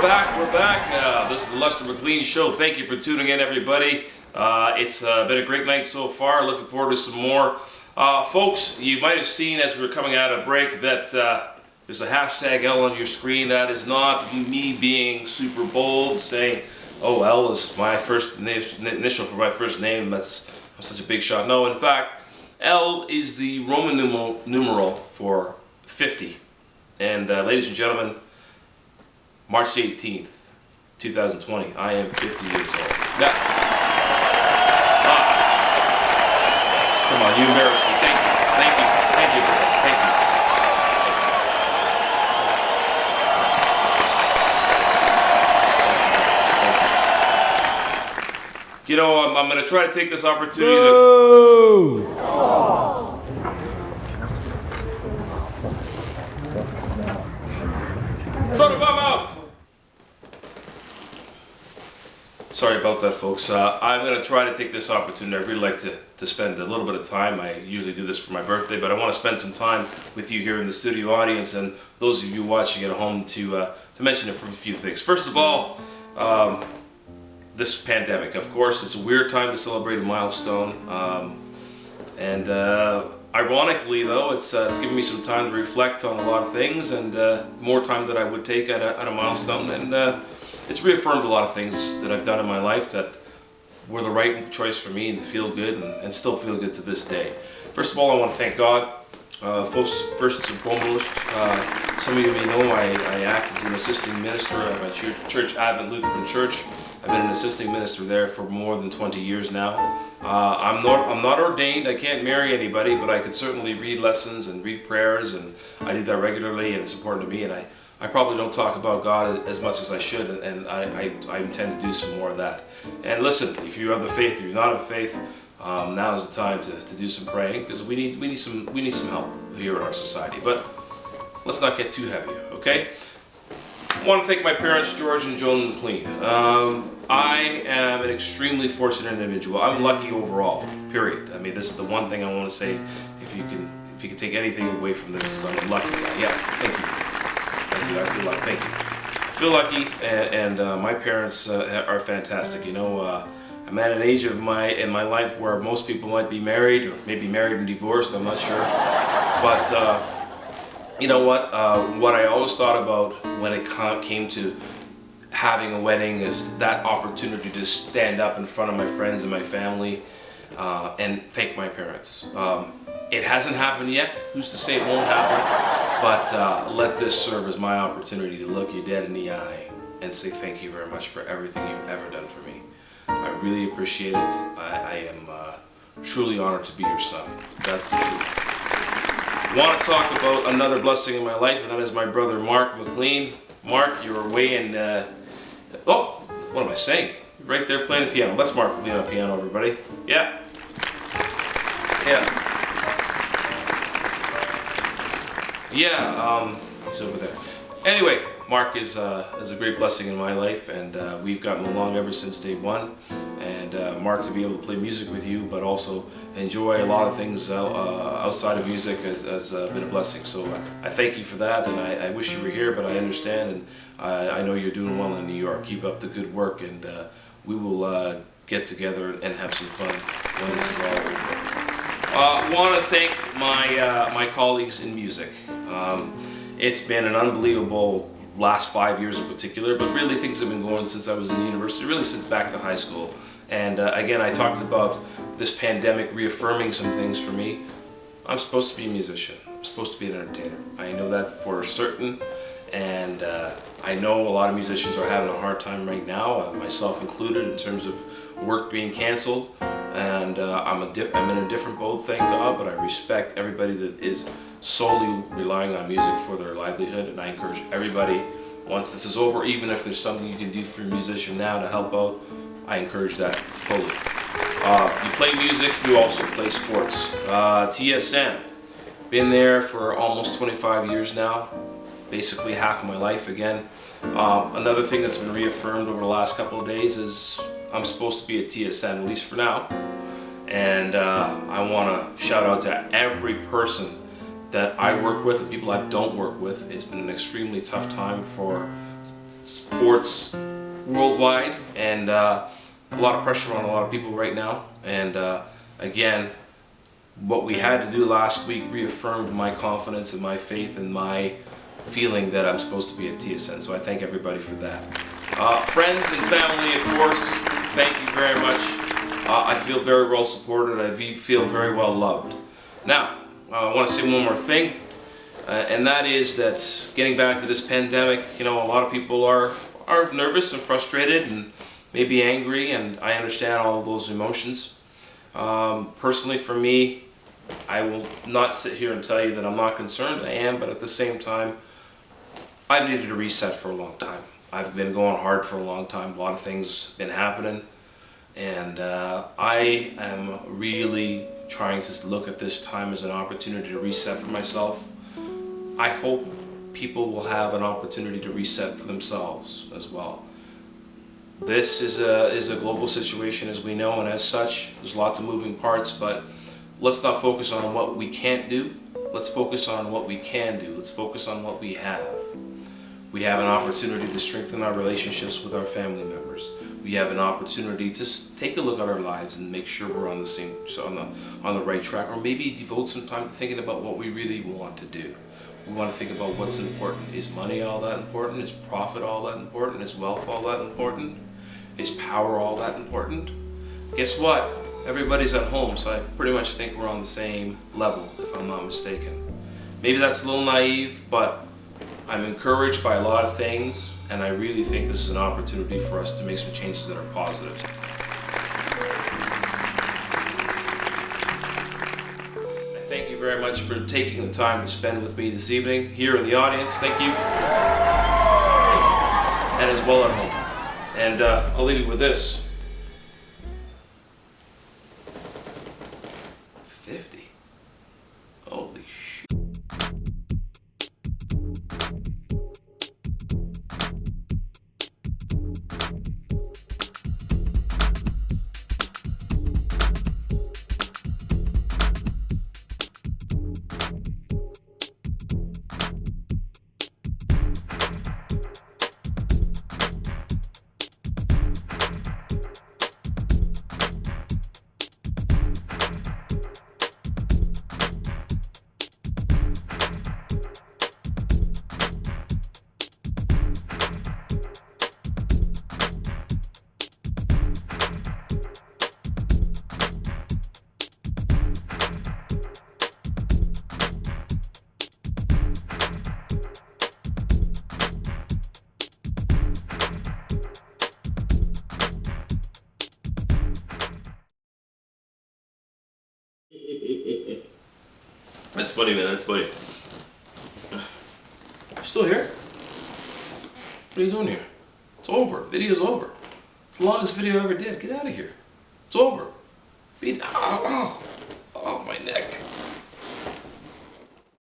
We're back. This is the Lester McLean Show. Thank you for tuning in, everybody. It's been a great night so far. Looking forward to some more. Folks, you might have seen as we were coming out of break that there's a hashtag L on your screen. That is not me being super bold, saying, oh, L is my first initial for my first name. That's such a big shot. No, in fact, L is the Roman numeral for 50. And ladies and gentlemen, March 18th, 2020, I am 50 years old. Now, come on, you embarrassed me. Thank you. You know, I'm going to try to take this opportunity Shut him out! Sorry about that, folks. I'm going to try to take this opportunity. I really like to spend a little bit of time. I usually do this for my birthday, but I want to spend some time with you here in the studio audience and those of you watching at home to mention a few things. First of all, this pandemic. Of course, it's a weird time to celebrate a milestone. Ironically, though, it's given me some time to reflect on a lot of things and more time than I would take at a milestone. And it's reaffirmed a lot of things that I've done in my life that were the right choice for me and feel good and still feel good to this day. First of all, I want to thank God. First and foremost, some of you may know I act as an assisting minister at my church, Advent Lutheran Church. I've been an assisting minister there for more than 20 years now. I'm not ordained. I can't marry anybody, but I could certainly read lessons and read prayers, and I do that regularly, and it's important to me. And I probably don't talk about God as much as I should, and I intend to do some more of that. And listen, if you have the faith, if you're not of faith, now is the time to do some praying, because we need some help here in our society. But let's not get too heavy, okay? I want to thank my parents, George and Joan McLean. I am an extremely fortunate individual. I'm lucky overall, period. I mean, this is the one thing I want to say. If you can take anything away from this, is I'm a lucky guy. Yeah, thank you. I feel lucky. Thank you. I feel lucky, and my parents are fantastic. You know, I'm at an age in my life where most people might be married, or maybe married and divorced. I'm not sure, but. You know what? What I always thought about when it came to having a wedding is that opportunity to stand up in front of my friends and my family and thank my parents. It hasn't happened yet. Who's to say it won't happen? But let this serve as my opportunity to look you dead in the eye and say thank you very much for everything you've ever done for me. I really appreciate it. I am truly honored to be your son. That's the truth. I want to talk about another blessing in my life, and that is my brother Mark McLean. Mark, you're away in, oh, what am I saying? Right there playing the piano. Let's Mark McLean on the piano, everybody. Yeah. He's over there. Anyway, Mark is a great blessing in my life, and we've gotten along ever since day one. And Mark, to be able to play music with you, but also enjoy a lot of things outside of music has been a blessing. So I thank you for that, and I wish you were here, but I understand, and I know you're doing well in New York. Keep up the good work, and we will get together and have some fun when this is all over. I want to thank my colleagues in music. It's been an unbelievable last 5 years in particular, but really things have been going since I was in the university, really since back to high school. And again, I talked about this pandemic reaffirming some things for me. I'm supposed to be a musician. I'm supposed to be an entertainer. I know that for certain, and I know a lot of musicians are having a hard time right now, myself included, in terms of work being canceled. And I'm in a different boat, thank God, but I respect everybody that is solely relying on music for their livelihood, and I encourage everybody, once this is over, even if there's something you can do for a musician now to help out, I encourage that fully. You play music, you also play sports. TSN, been there for almost 25 years now, basically half of my life again. Another thing that's been reaffirmed over the last couple of days is I'm supposed to be at TSN, at least for now. And I want to shout out to every person that I work with and people I don't work with. It's been an extremely tough time for sports worldwide, and a lot of pressure on a lot of people right now. And again, what we had to do last week reaffirmed my confidence and my faith and my feeling that I'm supposed to be at TSN. So I thank everybody for that. Friends and family, of course, thank you very much. I feel very well supported. I feel very well loved. Now, I want to say one more thing, and that is that getting back to this pandemic, a lot of people are nervous and frustrated and maybe angry, and I understand all of those emotions. Personally, for me, I will not sit here and tell you that I'm not concerned. I am, but at the same time, I've needed a reset for a long time. I've been going hard for a long time. A lot of things have been happening, and I am really trying to look at this time as an opportunity to reset for myself. I hope people will have an opportunity to reset for themselves as well. This is a global situation, as we know, and as such, there's lots of moving parts, but let's not focus on what we can't do. Let's focus on what we can do. Let's focus on what we have. We have an opportunity to strengthen our relationships with our family members. We have an opportunity to take a look at our lives and make sure we're on the right track, or maybe devote some time to thinking about what we really want to do. We want to think about what's important. Is money all that important? Is profit all that important? Is wealth all that important? Is power all that important? Guess what? Everybody's at home, so I pretty much think we're on the same level, if I'm not mistaken. Maybe that's a little naive, but I'm encouraged by a lot of things, and I really think this is an opportunity for us to make some changes that are positive. I thank you very much for taking the time to spend with me this evening here in the audience. Thank you. And as well at home. And I'll leave you with this. 50. Holy shit. That's funny, man. That's funny. You're still here? What are you doing here? It's over. Video's over. It's the longest video I ever did. Get out of here. It's over. Oh, my neck.